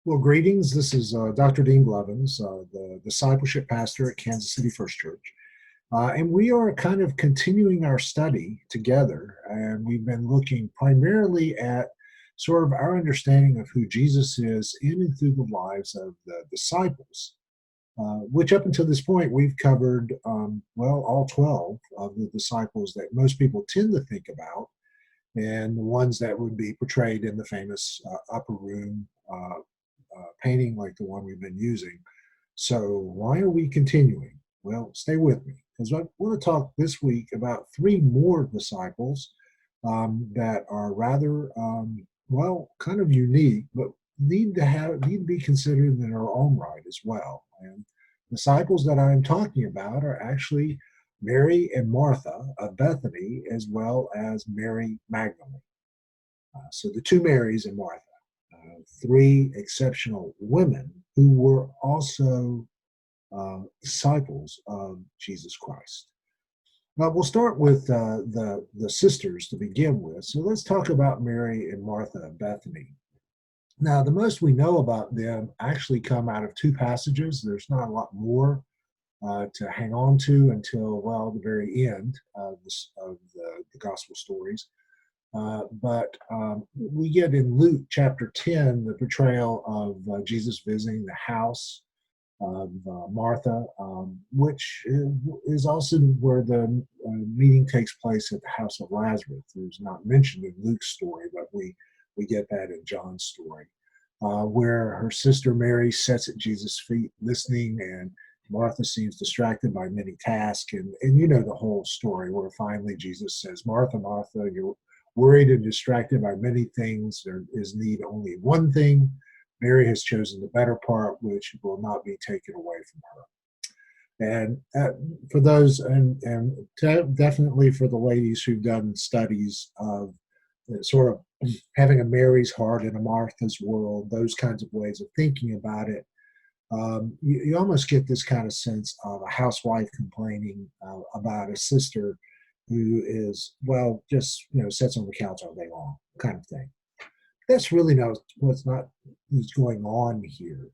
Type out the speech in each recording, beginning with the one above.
Well, greetings. This is Dr. Dean Blevins, the discipleship pastor at Kansas City First Church. And we are kind of continuing our study together. And we've been looking primarily at sort of our understanding of who Jesus is in and through the lives of the disciples, which up until this point we've covered, well, all 12 of the disciples that most people tend to think about, and the ones that would be portrayed in the famous upper room painting like the one we've been using. So, why are we continuing? Well, stay with me because I want to talk this week about three more disciples that are rather, well, kind of unique, but need to be considered in their own right as well. And disciples that I'm talking about are actually Mary and Martha of Bethany, as well as Mary Magdalene. So the two Marys and Martha, three exceptional women who were also disciples of Jesus Christ. Now we'll start with the sisters to begin with. So let's talk about Mary and Martha of Bethany. Now the most we know about them actually come out of two passages. There's not a lot more to hang on to until, well, the very end of the gospel stories. But we get in Luke chapter 10 the portrayal of Jesus visiting the house of Martha, which is also where the meeting takes place at the house of Lazarus. It's not mentioned in Luke's story, but we get that in John's story, where her sister Mary sits at Jesus' feet listening, and Martha seems distracted by many tasks. And you know the whole story where finally Jesus says, Martha, Martha, you're worried and distracted by many things. There is need only one thing. Mary has chosen the better part, which will not be taken away from her. And for those, definitely for the ladies who've done studies of sort of having a Mary's heart and a Martha's world, those kinds of ways of thinking about it, you almost get this kind of sense of a housewife complaining about a sister who is, well, just, sits on the couch all day long kind of thing. That's really not what's going on here.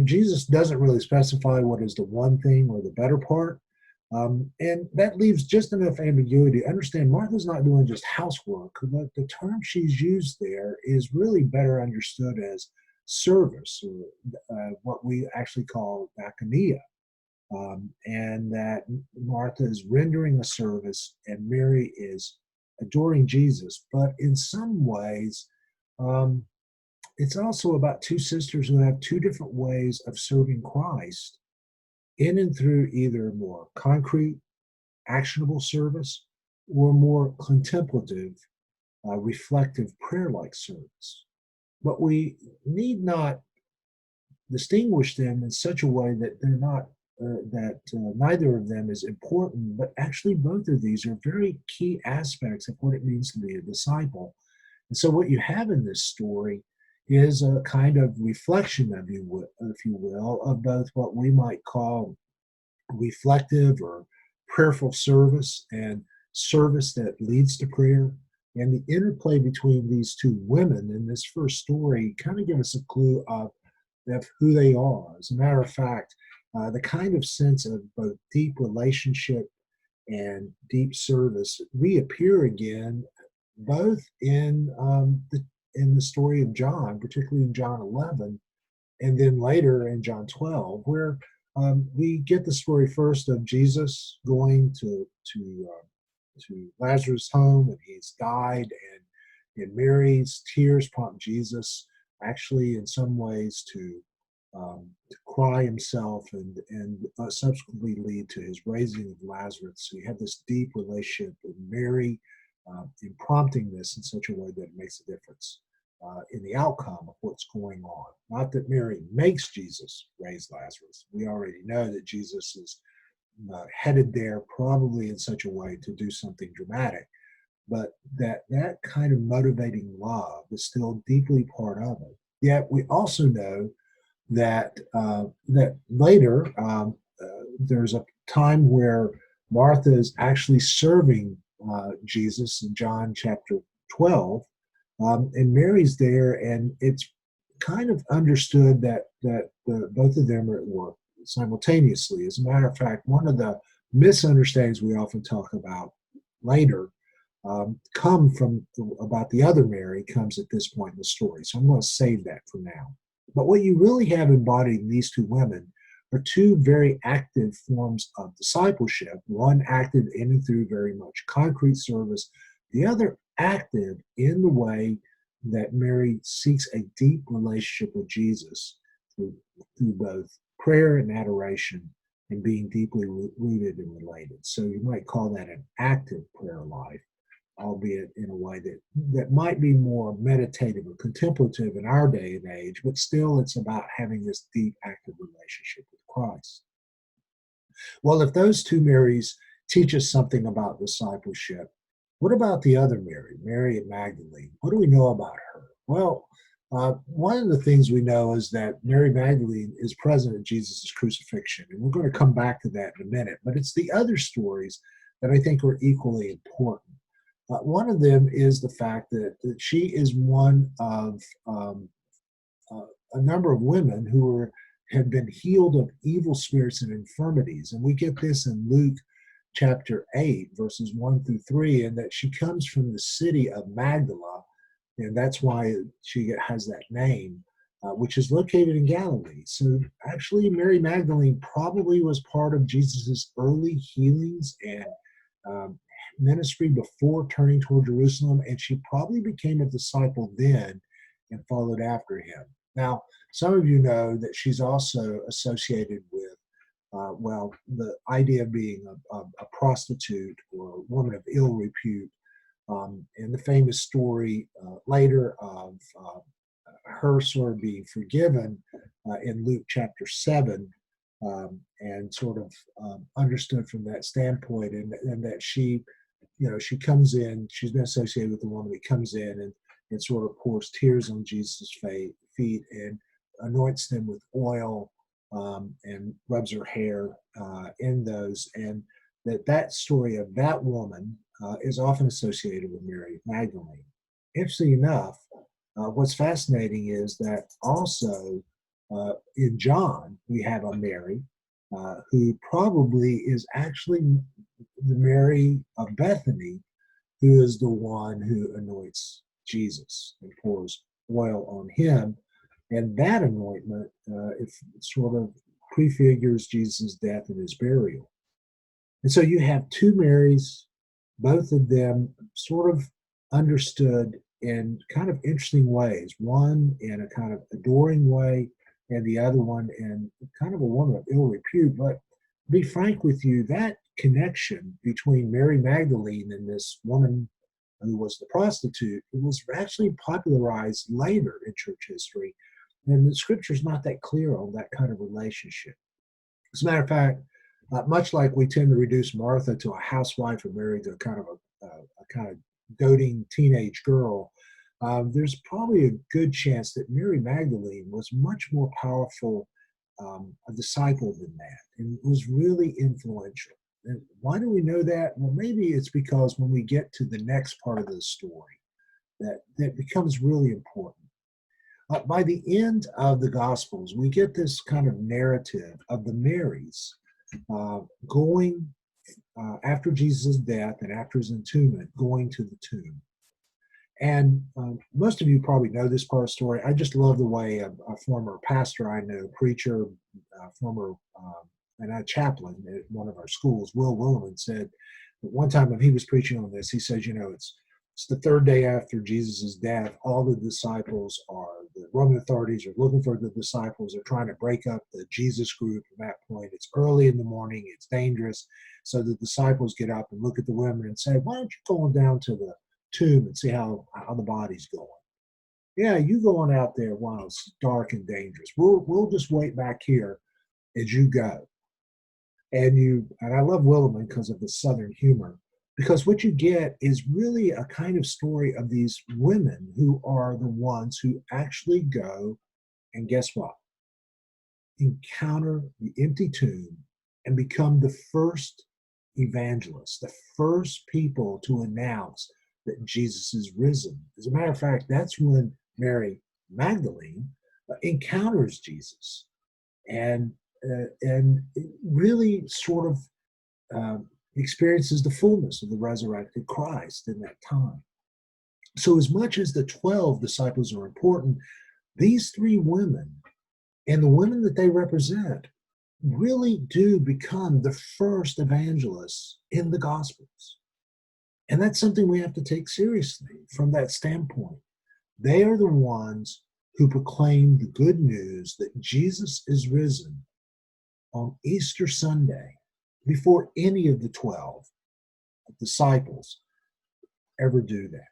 Jesus doesn't really specify what is the one thing or the better part. And that leaves just enough ambiguity. Understand, Martha's not doing just housework. The term she's used there is really better understood as service, or what we actually call diakonia. And that Martha is rendering a service and Mary is adoring Jesus. But in some ways, um, it's also about two sisters who have two different ways of serving Christ in and through either more concrete, actionable service or more contemplative, reflective, prayer like service. But we need not distinguish them in such a way that they're not neither of them is important, but actually both of these are very key aspects of what it means to be a disciple. And so, what you have in this story is a kind of reflection, if you will, of both what we might call reflective or prayerful service and service that leads to prayer. And the interplay between these two women in this first story kind of give us a clue of who they are. As a matter of fact, the kind of sense of both deep relationship and deep service reappear again, both in the story of John, particularly in John 11, and then later in John 12, where we get the story first of Jesus going to Lazarus' home, and he's died, and Mary's tears prompt Jesus actually in some ways to cry himself and subsequently lead to his raising of Lazarus. So you have this deep relationship with Mary in prompting this in such a way that it makes a difference in the outcome of what's going on. Not that Mary makes Jesus raise Lazarus. We already know that Jesus is headed there probably in such a way to do something dramatic, but that kind of motivating love is still deeply part of it. Yet we also know that later there's a time where Martha is actually serving Jesus in John chapter 12, and Mary's there, and it's kind of understood that both of them are at work simultaneously. As a matter of fact, one of the misunderstandings we often talk about later come from about the other Mary comes at this point in the story. So I'm going to save that for now. But what you really have embodied in these two women are two very active forms of discipleship. One active in and through very much concrete service, the other active in the way that Mary seeks a deep relationship with Jesus through both prayer and adoration and being deeply rooted and related. So you might call that an active prayer life, albeit in a way that might be more meditative or contemplative in our day and age, but still it's about having this deep, active relationship with Christ. Well, if those two Marys teach us something about discipleship, what about the other Mary, Mary Magdalene? What do we know about her? Well, one of the things we know is that Mary Magdalene is present at Jesus' crucifixion, and we're going to come back to that in a minute, but it's the other stories that I think are equally important. One of them is the fact that she is one of a number of women who had been healed of evil spirits and infirmities. And we get this in Luke chapter 8, verses 1 through 3, and that she comes from the city of Magdala, and that's why she has that name, which is located in Galilee. So actually, Mary Magdalene probably was part of Jesus's early healings and ministry before turning toward Jerusalem, and she probably became a disciple then and followed after him. Now, some of you know that she's also associated with, well, the idea of being a prostitute or a woman of ill repute, and the famous story later of her sort of being forgiven in Luke chapter 7, and sort of understood from that standpoint, and that she, she comes in, she's been associated with the woman that comes in and sort of pours tears on Jesus' feet and anoints them with oil, and rubs her hair in those. And that story of that woman is often associated with Mary Magdalene. Interesting enough, what's fascinating is that also in John, we have a Mary who probably is actually the Mary of Bethany, who is the one who anoints Jesus and pours oil on him. And that anointment, it sort of prefigures Jesus' death and his burial. And so you have two Marys, both of them sort of understood in kind of interesting ways, one in a kind of adoring way, and the other one in kind of a woman of ill repute. But to be frank with you, that connection between Mary Magdalene and this woman who was the prostitute, it was actually popularized later in church history. And the scripture's not that clear on that kind of relationship. As a matter of fact, much like we tend to reduce Martha to a housewife and Mary to a kind of doting teenage girl, there's probably a good chance that Mary Magdalene was much more powerful a disciple than that, and was really influential. And why do we know that? Well, maybe it's because when we get to the next part of the story, that becomes really important. By the end of the Gospels, we get this kind of narrative of the Marys going after Jesus' death and after his entombment, going to the tomb. And most of you probably know this part of the story. I just love the way a former pastor I know, preacher, former and a chaplain at one of our schools, Will Williman, said that one time when he was preaching on this, he says, it's the third day after Jesus' death. All the disciples the Roman authorities are looking for the disciples. They're trying to break up the Jesus group at that point. It's early in the morning. It's dangerous. So the disciples get up and look at the women and say, why don't you go down to the tomb and see how the body's going? Yeah, you go on out there while it's dark and dangerous. We'll just wait back here as you go. And I love Williman because of the Southern humor, because what you get is really a kind of story of these women who are the ones who actually go and guess what? Encounter the empty tomb and become the first evangelists, the first people to announce that Jesus is risen. As a matter of fact, that's when Mary Magdalene encounters Jesus and it really sort of experiences the fullness of the resurrected Christ in that time. So, as much as the 12 disciples are important, these three women and the women that they represent really do become the first evangelists in the Gospels. And that's something we have to take seriously from that standpoint. They are the ones who proclaim the good news that Jesus is risen on Easter Sunday before any of the 12 disciples ever do that.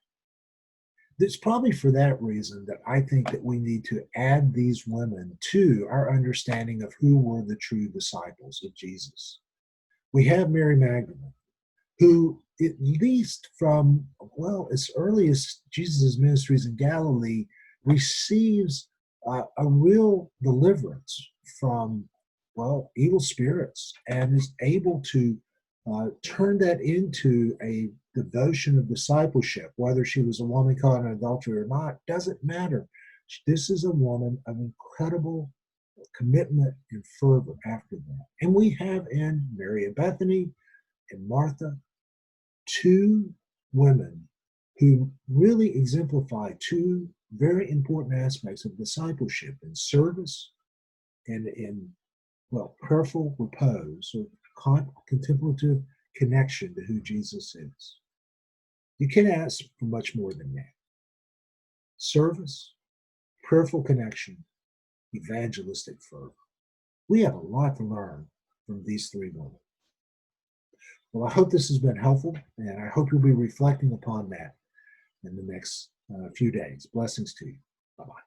It's probably for that reason that I think that we need to add these women to our understanding of who were the true disciples of Jesus. We have Mary Magdalene, who, at least from, well, as early as Jesus' ministries in Galilee, receives a real deliverance from, well, evil spirits and is able to turn that into a devotion of discipleship. Whether she was a woman caught in adultery or not, doesn't matter. This is a woman of incredible commitment and fervor after that. And we have in Mary of Bethany and Martha two women who really exemplify two very important aspects of discipleship in service and in, well, prayerful repose or contemplative connection to who Jesus is. You can't ask for much more than that. Service, prayerful connection, evangelistic fervor. We have a lot to learn from these three women. Well, I hope this has been helpful, and I hope you'll be reflecting upon that in the next few days. Blessings to you. Bye-bye.